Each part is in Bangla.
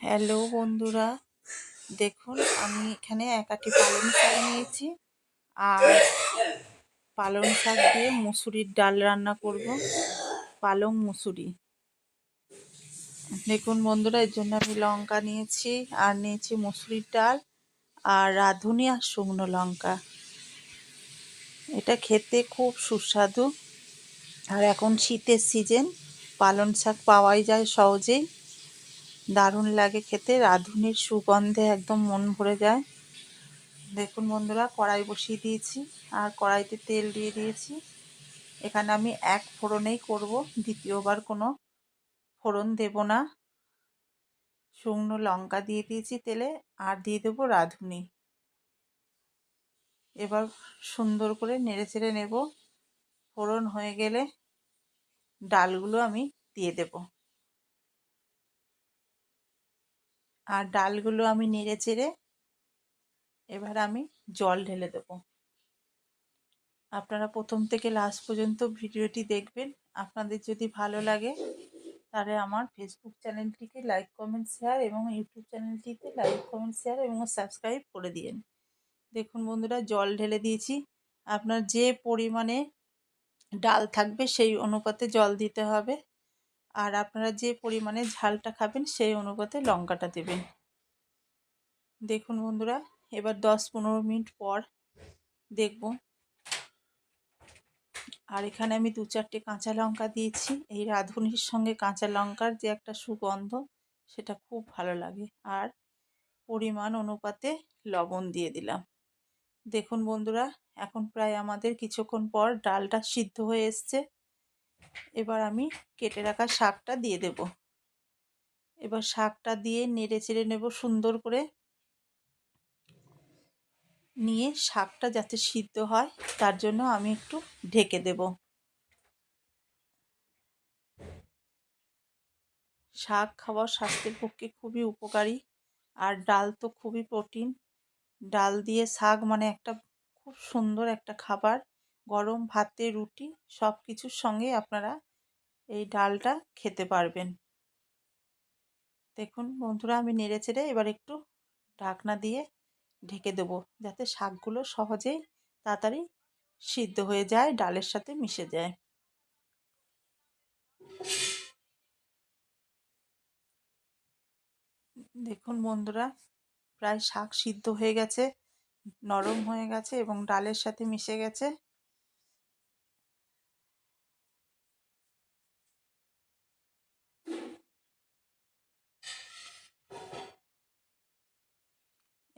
হ্যালো বন্ধুরা, দেখুন আমি এখানে এক আঁটি পালং শাক নিয়েছি আর পালং শাক দিয়ে মুসুরির ডাল রান্না করব। পালং মুসুরি। দেখুন বন্ধুরা, এর জন্য আমি লঙ্কা নিয়েছি আর নিয়েছি মুসুরির ডাল আর রাঁধুনি আর শুকনো লঙ্কা। এটা খেতে খুব সুস্বাদু। আর এখন শীতের সিজন, পালং শাক পাওয়াই যায় সহজেই। দারুণ লাগে খেতে, রাঁধুনির সুগন্ধে একদম মন ভরে যায়। দেখুন বন্ধুরা, কড়াই বসিয়ে দিয়েছি আর কড়াইতে তেল দিয়ে দিয়েছি। এখানে আমি এক ফোড়নেই করব, দ্বিতীয়বার কোনো ফোড়ন দেব না। শুকনো লঙ্কা দিয়ে দিয়েছি তেলে আর দিয়ে দেবো রাঁধুনি। এবার সুন্দর করে নেড়ে চেড়ে নেব। ফোড়ন হয়ে গেলে ডালগুলো আমি দিয়ে দেব আর ডালগুলো আমি নেড়ে চেড়ে এবার আমি জল ঢেলে দেব। আপনারা প্রথম থেকে লাস্ট পর্যন্ত ভিডিওটি দেখবেন। আপনাদের যদি ভালো লাগে তাহলে আমার ফেসবুক চ্যানেলটিকে লাইক কমেন্ট শেয়ার এবং ইউটিউব চ্যানেলটিতে লাইক কমেন্ট শেয়ার এবং সাবস্ক্রাইব করে দিন। দেখুন বন্ধুরা, জল ঢেলে দিয়েছি। আপনার যে পরিমাণে ডাল থাকবে সেই অনুপাতে জল দিতে হবে আর আপনারা যে পরিমাণে ঝালটা খাবেন সেই অনুপাতে লঙ্কাটা দেবেন। দেখুন বন্ধুরা, এবার 10-15 মিনিট পর দেখব। আর এখানে আমি 2-4টে কাঁচা লঙ্কা দিয়েছি। এই রাঁধুনির সঙ্গে কাঁচা লঙ্কার যে একটা সুগন্ধ, সেটা খুব ভালো লাগে। আর পরিমাণ অনুপাতে লবণ দিয়ে দিলাম। দেখুন বন্ধুরা, এখন প্রায় আমাদের কিছুক্ষণ পর ডালটা সিদ্ধ হয়ে এসছে। এবার আমি কেটে রাখা শাকটা দিয়ে দেব। এবার শাকটা দিয়ে নেড়ে চেড়ে নেব সুন্দর করে, নিয়ে শাকটা যাতে সিদ্ধ হয় তার জন্য আমি একটু ঢেকে দেব। শাক খাওয়া স্বাস্থ্যের পক্ষে খুবই উপকারী আর ডাল তো খুবই প্রোটিন। ডাল দিয়ে শাক মানে একটা খুব সুন্দর একটা খাবার। গরম ভাতে, রুটি সব কিছুর সঙ্গে আপনারা এই ডালটা খেতে পারবেন। দেখুন বন্ধুরা, আমি নেড়ে চেড়ে এবার একটু ঢাকনা দিয়ে ঢেকে দেবো, যাতে শাকগুলো সহজেই তাড়াতাড়ি সিদ্ধ হয়ে যায়, ডালের সাথে মিশে যায়। দেখুন বন্ধুরা, প্রায় শাক সিদ্ধ হয়ে গেছে, নরম হয়ে গেছে এবং ডালের সাথে মিশে গেছে।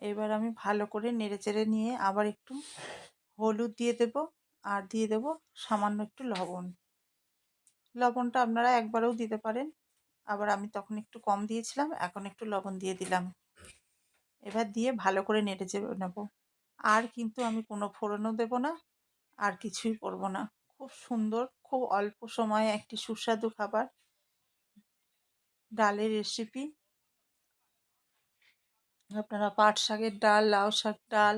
এবার আমি ভালো করে নেড়েচেড়ে নিয়ে আবার একটু হলুদ দিয়ে দেব আর দিয়ে দেব সামান্য একটু লবণ। লবণটা আপনারা একবারেও দিতে পারেন, আবার আমি তখন একটু কম দিয়েছিলাম, এখন একটু লবণ দিয়ে দিলাম। এবার দিয়ে ভালো করে নেড়েচেড়ে নেব। আর কিন্তু আমি কোনো ফোড়নও দেব না, আর কিছুই করব না। খুব সুন্দর, খুব অল্প সময়ে একটি সুস্বাদু খাবার, ডালের রেসিপি। আপনারা পাট শাকের ডাল, লাউ শাক ডাল,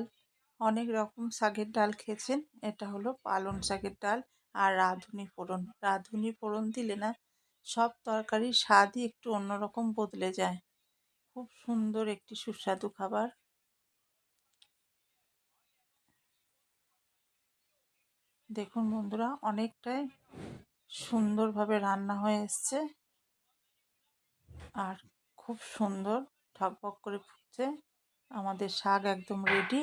অনেক রকম শাকের ডাল খেয়েছেন। এটা হলো পালং শাকের ডাল আর রাঁধুনি ফোড়ন। রাঁধুনি ফোড়ন দিলে না সব তরকারির স্বাদই একটু অন্যরকম বদলে যায়। খুব সুন্দর একটি সুস্বাদু খাবার। দেখুন বন্ধুরা, অনেকটাই সুন্দরভাবে রান্না হয়ে এসছে আর খুব সুন্দর ঠকবক করে ফুটছে। আমাদের শাক একদম রেডি।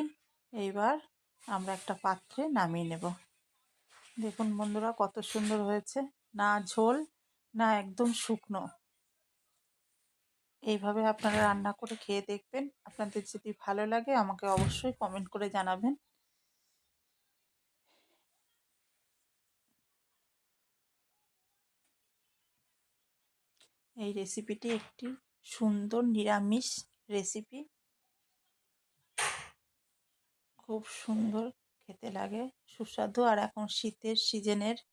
এইবার আমরা একটা পাত্রে নামিয়ে নেব। দেখুন বন্ধুরা, কত সুন্দর হয়েছে, না ঝোল না একদম শুকনো। এইভাবে আপনারা রান্না করে খেয়ে দেখবেন। আপনাদের যদি ভালো লাগে আমাকে অবশ্যই কমেন্ট করে জানাবেন। এই রেসিপিটি একটি সুন্দর নিরামিষ রেসিপি, খুব সুন্দর খেতে লাগে, সুস্বাদু। আর এখন শীতের সিজনের